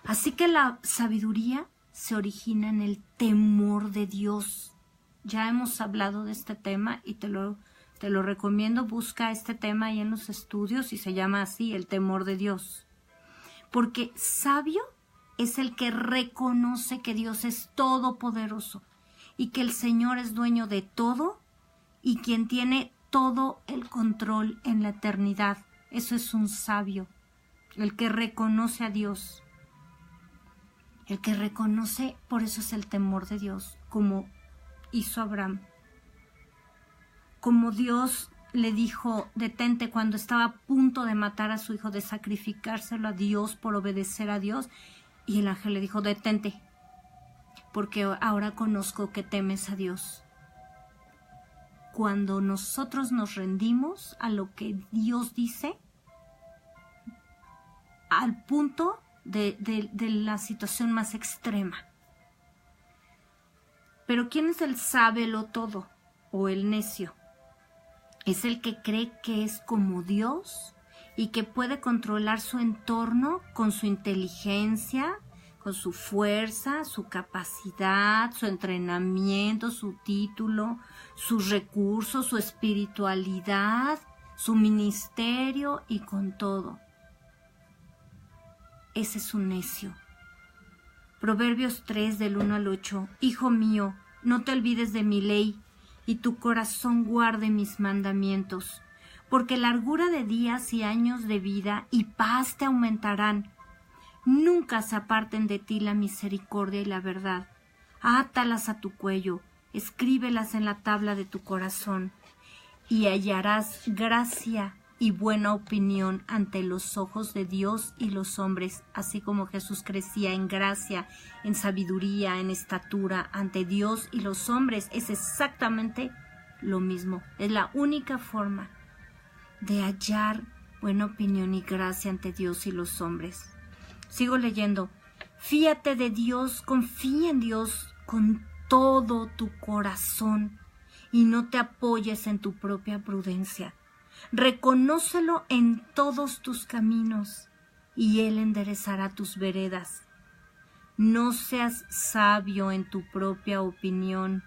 A: Así que la sabiduría se origina en el temor de Dios. Ya hemos hablado de este tema y te lo recomiendo. Busca este tema ahí en los estudios y se llama así, el temor de Dios. Porque sabio es el que reconoce que Dios es todopoderoso y que el Señor es dueño de todo y quien tiene todo el control en la eternidad. Eso es un sabio, el que reconoce a Dios. El que reconoce, por eso es el temor de Dios, como hizo Abraham. Como Dios le dijo, detente cuando estaba a punto de matar a su hijo, de sacrificárselo a Dios por obedecer a Dios. Y el ángel le dijo, detente, porque ahora conozco que temes a Dios. Cuando nosotros nos rendimos a lo que Dios dice, al punto de la situación más extrema. Pero ¿quién es el sábelo todo o el necio? Es el que cree que es como Dios y que puede controlar su entorno con su inteligencia, con su fuerza, su capacidad, su entrenamiento, su título, sus recursos, su espiritualidad, su ministerio y con todo. Ese es un necio. Proverbios 3 del 1 al 8. Hijo mío, no te olvides de mi ley y tu corazón guarde mis mandamientos, porque largura de días y años de vida y paz te aumentarán. Nunca se aparten de ti la misericordia y la verdad. Átalas a tu cuello, escríbelas en la tabla de tu corazón, y hallarás gracia y buena opinión ante los ojos de Dios y los hombres, así como Jesús crecía en gracia, en sabiduría, en estatura ante Dios y los hombres. Es exactamente lo mismo. Es la única forma de hallar buena opinión y gracia ante Dios y los hombres. Sigo leyendo. Fíate de Dios, confía en Dios con todo tu corazón y no te apoyes en tu propia prudencia. Reconócelo en todos tus caminos y Él enderezará tus veredas. No seas sabio en tu propia opinión.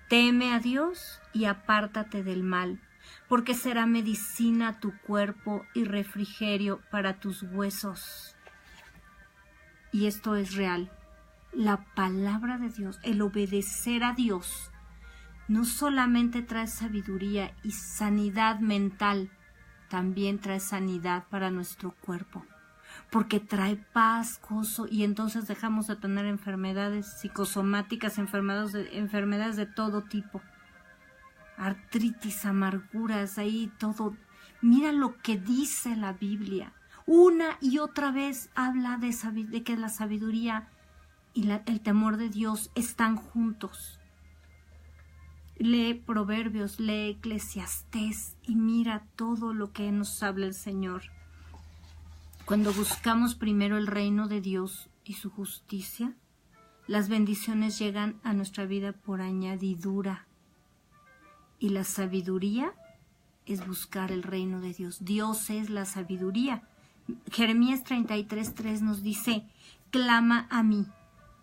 A: Teme a Dios y apártate del mal, porque será medicina a tu cuerpo y refrigerio para tus huesos. Y esto es real. La palabra de Dios, el obedecer a Dios, no solamente trae sabiduría y sanidad mental, también trae sanidad para nuestro cuerpo, porque trae paz, gozo, y entonces dejamos de tener enfermedades psicosomáticas, enfermedades de todo tipo, artritis, amarguras, ahí todo. Mira lo que dice la Biblia. Una y otra vez habla de que la sabiduría y el temor de Dios están juntos. Lee Proverbios, lee Eclesiastés y mira todo lo que nos habla el Señor. Cuando buscamos primero el reino de Dios y su justicia, las bendiciones llegan a nuestra vida por añadidura. Y la sabiduría es buscar el reino de Dios. Dios es la sabiduría. Jeremías 33:3 nos dice, clama a mí.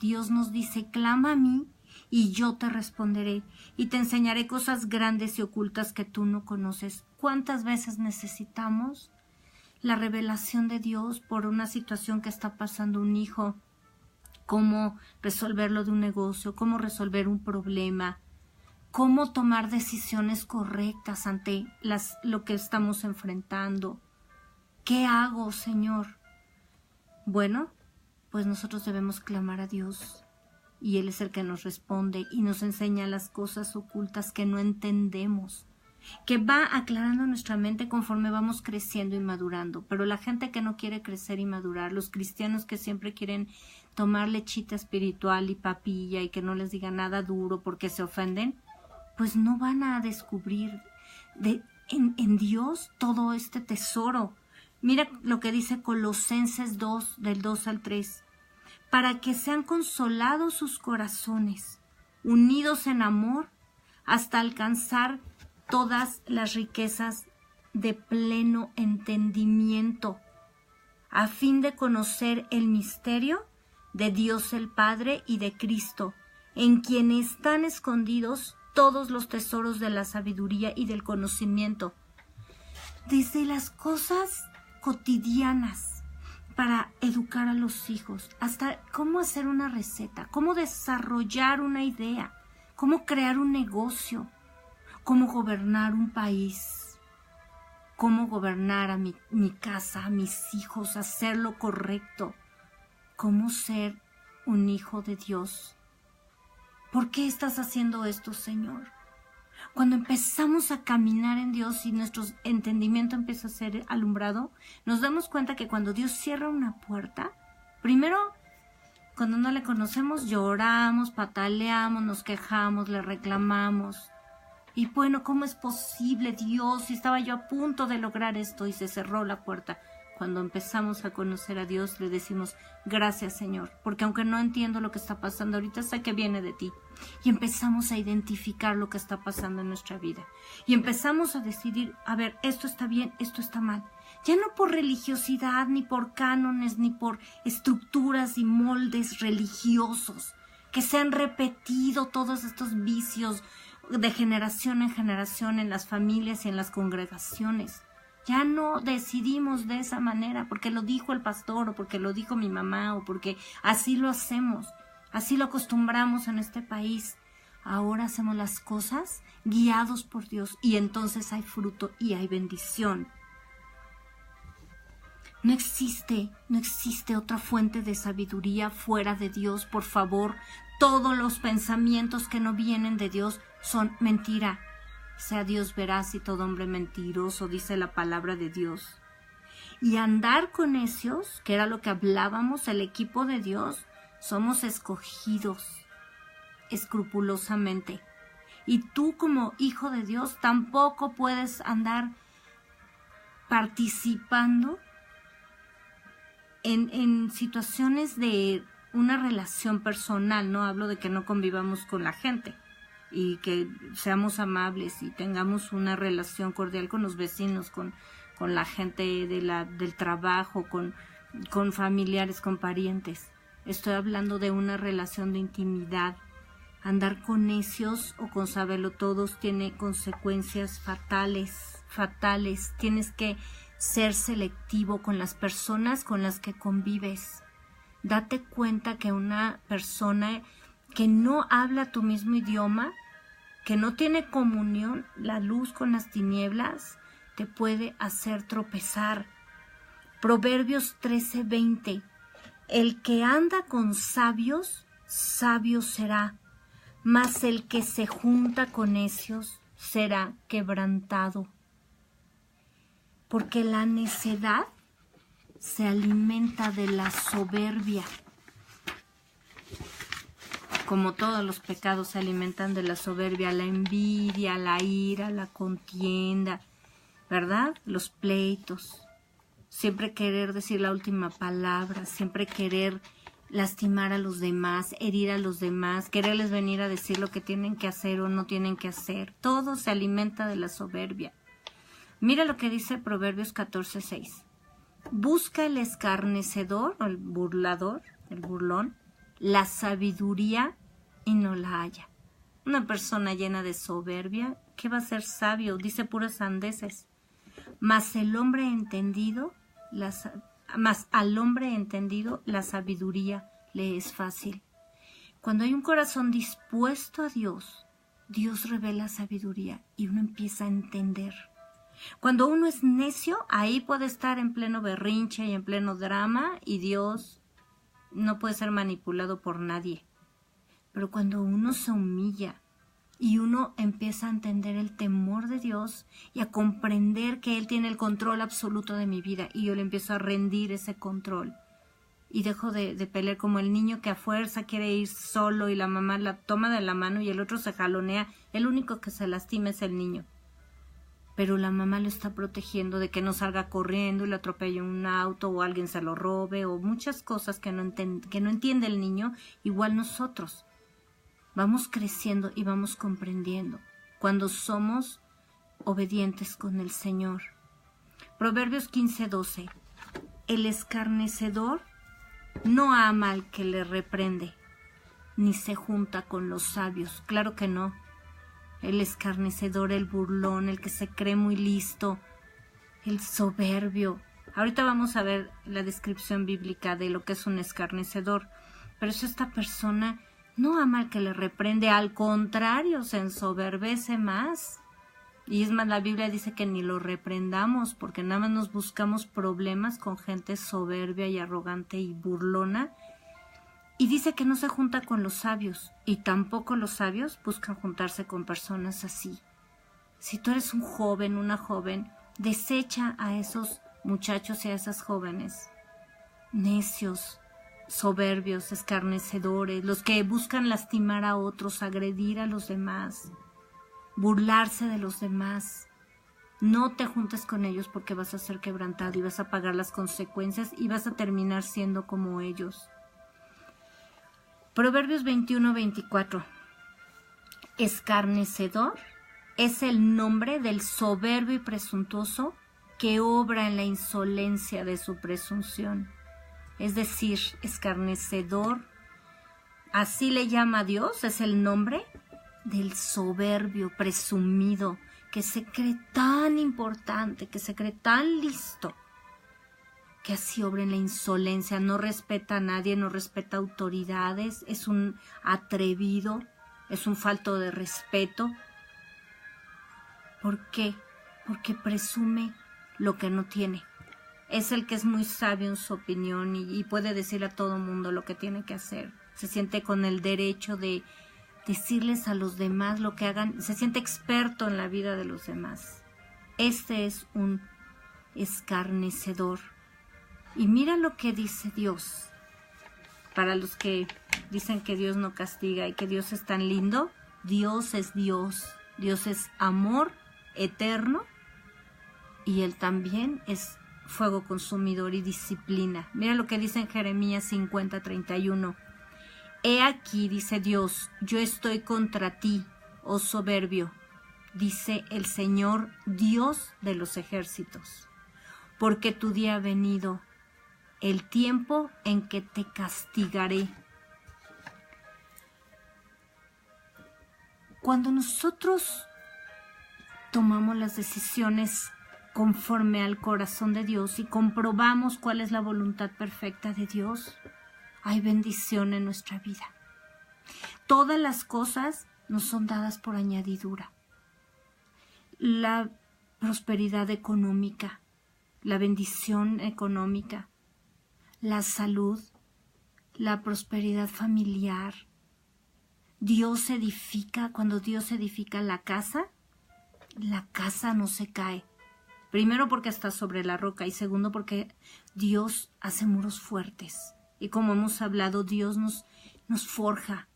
A: Dios nos dice, clama a mí y yo te responderé y te enseñaré cosas grandes y ocultas que tú no conoces. ¿Cuántas veces necesitamos la revelación de Dios por una situación que está pasando un hijo cómo resolver lo de un negocio, cómo resolver un problema, cómo tomar decisiones correctas ante lo que estamos enfrentando. ¿Qué hago, Señor? Bueno, pues nosotros debemos clamar a Dios y Él es el que nos responde y nos enseña las cosas ocultas que no entendemos, que va aclarando nuestra mente conforme vamos creciendo y madurando. Pero la gente que no quiere crecer y madurar, los cristianos que siempre quieren tomar lechita espiritual y papilla y que no les diga nada duro porque se ofenden, pues no van a descubrir en Dios todo este tesoro. Mira lo que dice Colosenses 2, del 2 al 3. Para que sean consolados sus corazones, unidos en amor, hasta alcanzar todas las riquezas de pleno entendimiento, a fin de conocer el misterio de Dios el Padre y de Cristo, en quien están escondidos todos los tesoros de la sabiduría y del conocimiento. Desde las cosas cotidianas para educar a los hijos, hasta cómo hacer una receta, cómo desarrollar una idea, cómo crear un negocio, cómo gobernar un país, cómo gobernar a mi casa, a mis hijos, hacer lo correcto, cómo ser un hijo de Dios. ¿Por qué estás haciendo esto, Señor? Cuando empezamos a caminar en Dios y nuestro entendimiento empieza a ser alumbrado, nos damos cuenta que cuando Dios cierra una puerta, primero, cuando no le conocemos, lloramos, pataleamos, nos quejamos, le reclamamos. Y bueno, ¿cómo es posible, Dios? Si estaba yo a punto de lograr esto y se cerró la puerta. Cuando empezamos a conocer a Dios, le decimos, gracias, Señor, porque aunque no entiendo lo que está pasando ahorita, sé que viene de ti. Y empezamos a identificar lo que está pasando en nuestra vida. Y empezamos a decidir, a ver, esto está bien, esto está mal. Ya no por religiosidad, ni por cánones, ni por estructuras y moldes religiosos que se han repetido todos estos vicios de generación en generación en las familias y en las congregaciones. Ya no decidimos de esa manera porque lo dijo el pastor o porque lo dijo mi mamá o porque así lo hacemos, así lo acostumbramos en este país. Ahora hacemos las cosas guiados por Dios y entonces hay fruto y hay bendición. No existe otra fuente de sabiduría fuera de Dios, por favor. Todos los pensamientos que no vienen de Dios son mentira. Sea Dios veraz y todo hombre mentiroso, dice la palabra de Dios. Y andar con necios, que era lo que hablábamos, el equipo de Dios, somos escogidos escrupulosamente. Y tú como hijo de Dios tampoco puedes andar participando en situaciones de una relación personal. No hablo de que no convivamos con la gente y que seamos amables y tengamos una relación cordial con los vecinos, con la gente del trabajo, con familiares, con parientes. Estoy hablando de una relación de intimidad. Andar con necios o con sabelotodos tiene consecuencias fatales. Tienes que ser selectivo con las personas con las que convives. Date cuenta que una persona que no habla tu mismo idioma, que no tiene comunión, la luz con las tinieblas, te puede hacer tropezar. Proverbios 13:20. El que anda con sabios, sabio será, mas el que se junta con necios será quebrantado. Porque la necedad se alimenta de la soberbia. Como todos los pecados se alimentan de la soberbia, la envidia, la ira, la contienda, ¿verdad? Los pleitos. Siempre querer decir la última palabra, siempre querer lastimar a los demás, herir a los demás, quererles venir a decir lo que tienen que hacer o no tienen que hacer. Todo se alimenta de la soberbia. Mira lo que dice Proverbios 14:6. Busca el escarnecedor o el burlador, el burlón, la sabiduría y no la halla. Una persona llena de soberbia, ¿qué va a ser sabio? Dice puras sandeces. Mas al hombre entendido la sabiduría le es fácil. Cuando hay un corazón dispuesto a Dios, Dios revela sabiduría y uno empieza a entender. Cuando uno es necio, ahí puede estar en pleno berrinche y en pleno drama y Dios no puede ser manipulado por nadie. Pero cuando uno se humilla y uno empieza a entender el temor de Dios y a comprender que Él tiene el control absoluto de mi vida y yo le empiezo a rendir ese control y dejo de pelear como el niño que a fuerza quiere ir solo y la mamá la toma de la mano y el otro se jalonea, el único que se lastima es el niño. Pero la mamá lo está protegiendo de que no salga corriendo y le atropelle un auto o alguien se lo robe o muchas cosas que no entiende el niño, igual nosotros. Vamos creciendo y vamos comprendiendo cuando somos obedientes con el Señor. Proverbios 15:12. El escarnecedor no ama al que le reprende, ni se junta con los sabios. Claro que no. El escarnecedor, el burlón, el que se cree muy listo, el soberbio. Ahorita vamos a ver la descripción bíblica de lo que es un escarnecedor. Pero esta persona no ama al que le reprende, al contrario, se ensoberbece más. Y es más, la Biblia dice que ni lo reprendamos, porque nada más nos buscamos problemas con gente soberbia y arrogante y burlona. Y dice que no se junta con los sabios, y tampoco los sabios buscan juntarse con personas así. Si tú eres un joven, una joven, desecha a esos muchachos y a esas jóvenes necios, soberbios, escarnecedores, los que buscan lastimar a otros, agredir a los demás, burlarse de los demás. No te juntes con ellos porque vas a ser quebrantado y vas a pagar las consecuencias y vas a terminar siendo como ellos. Proverbios 21:24. Escarnecedor es el nombre del soberbio y presuntuoso que obra en la insolencia de su presunción. Es decir, escarnecedor, así le llama a Dios, es el nombre del soberbio, presumido, que se cree tan importante, que se cree tan listo, que así obra en la insolencia, no respeta a nadie, no respeta autoridades, es un atrevido, es un falto de respeto. ¿Por qué? Porque presume lo que no tiene. Es el que es muy sabio en su opinión y puede decirle a todo mundo lo que tiene que hacer. Se siente con el derecho de decirles a los demás lo que hagan, se siente experto en la vida de los demás. Este es un escarnecedor. Y mira lo que dice Dios. Para los que dicen que Dios no castiga y que Dios es tan lindo, Dios es Dios. Dios es amor eterno y Él también es fuego consumidor y disciplina. Mira lo que dice en Jeremías 50:31. He aquí, dice Dios, yo estoy contra ti, oh soberbio, dice el Señor, Dios de los ejércitos, porque tu día ha venido, el tiempo en que te castigaré. Cuando nosotros tomamos las decisiones conforme al corazón de Dios y comprobamos cuál es la voluntad perfecta de Dios, hay bendición en nuestra vida. Todas las cosas nos son dadas por añadidura. La prosperidad económica, la bendición económica, la salud, la prosperidad familiar. Dios edifica, cuando Dios edifica la casa no se cae. Primero porque está sobre la roca y segundo porque Dios hace muros fuertes. Y como hemos hablado, Dios nos forja,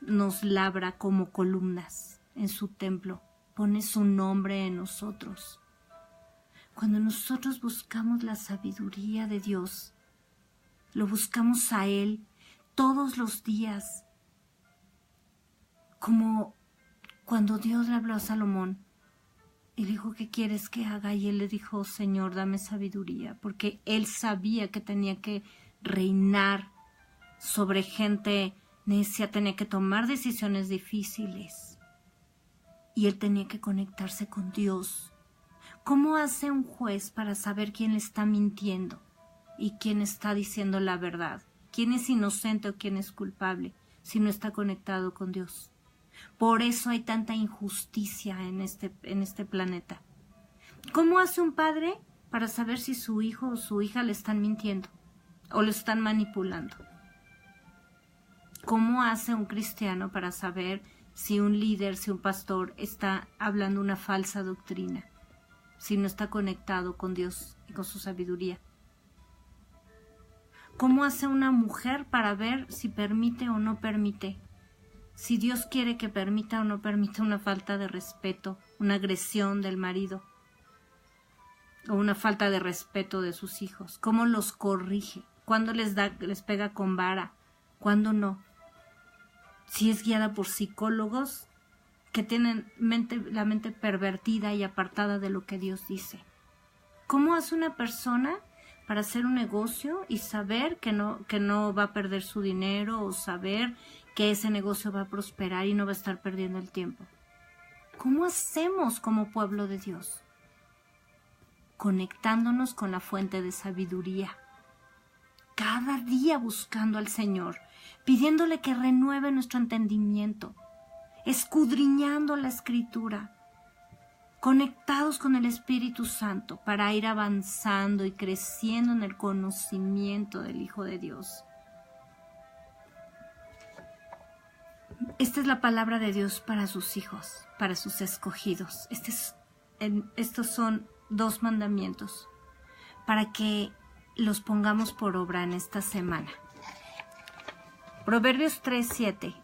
A: nos labra como columnas en su templo, pone su nombre en nosotros. Cuando nosotros buscamos la sabiduría de Dios, lo buscamos a Él todos los días, como cuando Dios le habló a Salomón y dijo, ¿qué quieres que haga? Y él le dijo, Señor, dame sabiduría, porque él sabía que tenía que reinar sobre gente necia, tenía que tomar decisiones difíciles y él tenía que conectarse con Dios. ¿Cómo hace un juez para saber quién le está mintiendo y quién está diciendo la verdad? quién es inocente o quién es culpable si no está conectado con Dios. Por eso hay tanta injusticia en este planeta. ¿Cómo hace un padre para saber si su hijo o su hija le están mintiendo o le están manipulando? ¿Cómo hace un cristiano para saber si un líder, si un pastor está hablando una falsa doctrina, si no está conectado con Dios y con su sabiduría? ¿Cómo hace una mujer para ver si permite o no permite? Si Dios quiere que permita o no permita una falta de respeto, una agresión del marido o una falta de respeto de sus hijos. ¿Cómo los corrige? ¿Cuándo les pega con vara? ¿Cuándo no? Si es guiada por psicólogos que tienen la mente pervertida y apartada de lo que Dios dice. ¿Cómo hace una persona para hacer un negocio y saber que no va a perder su dinero, o saber que ese negocio va a prosperar y no va a estar perdiendo el tiempo? ¿Cómo hacemos como pueblo de Dios? Conectándonos con la fuente de sabiduría. Cada día buscando al Señor, pidiéndole que renueve nuestro entendimiento, escudriñando la Escritura, conectados con el Espíritu Santo para ir avanzando y creciendo en el conocimiento del Hijo de Dios. Esta es la palabra de Dios para sus hijos, para sus escogidos. Estos son 2 mandamientos para que los pongamos por obra en esta semana. Proverbios 3:7.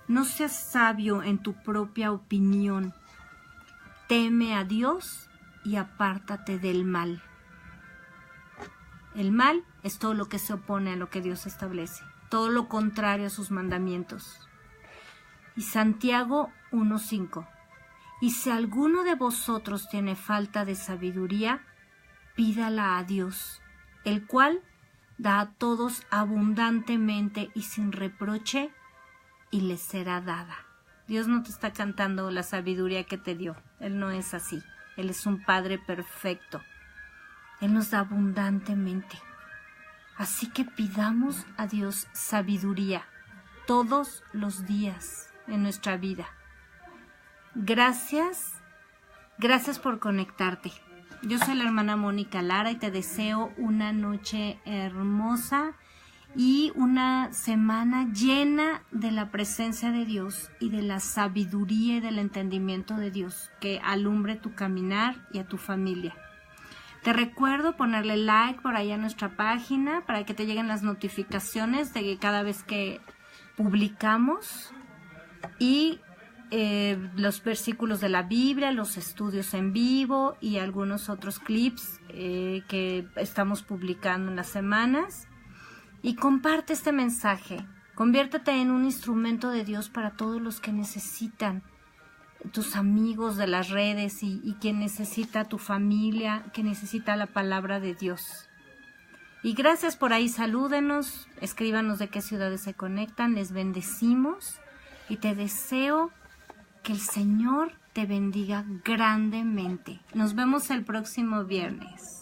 A: No seas sabio en tu propia opinión. Teme a Dios y apártate del mal. El mal es todo lo que se opone a lo que Dios establece, todo lo contrario a sus mandamientos. Y Santiago 1:5. Y si alguno de vosotros tiene falta de sabiduría, pídala a Dios, el cual da a todos abundantemente y sin reproche, y les será dada. Dios no te está cantando la sabiduría que te dio. Él no es así. Él es un Padre perfecto. Él nos da abundantemente. Así que pidamos a Dios sabiduría todos los días en nuestra vida. Gracias por conectarte. Yo soy la hermana Mónica Lara y te deseo una noche hermosa y una semana llena de la presencia de Dios y de la sabiduría y del entendimiento de Dios que alumbre tu caminar y a tu familia. Te recuerdo ponerle like por ahí a nuestra página para que te lleguen las notificaciones de que cada vez que publicamos, y los versículos de la Biblia, los estudios en vivo y algunos otros clips que estamos publicando en las semanas. Y comparte este mensaje. Conviértete en un instrumento de Dios para todos los que necesitan, tus amigos de las redes y quien necesita tu familia, que necesita la palabra de Dios. Y gracias por ahí, salúdenos, escríbanos de qué ciudades se conectan, les bendecimos y te deseo que el Señor te bendiga grandemente. Nos vemos el próximo viernes.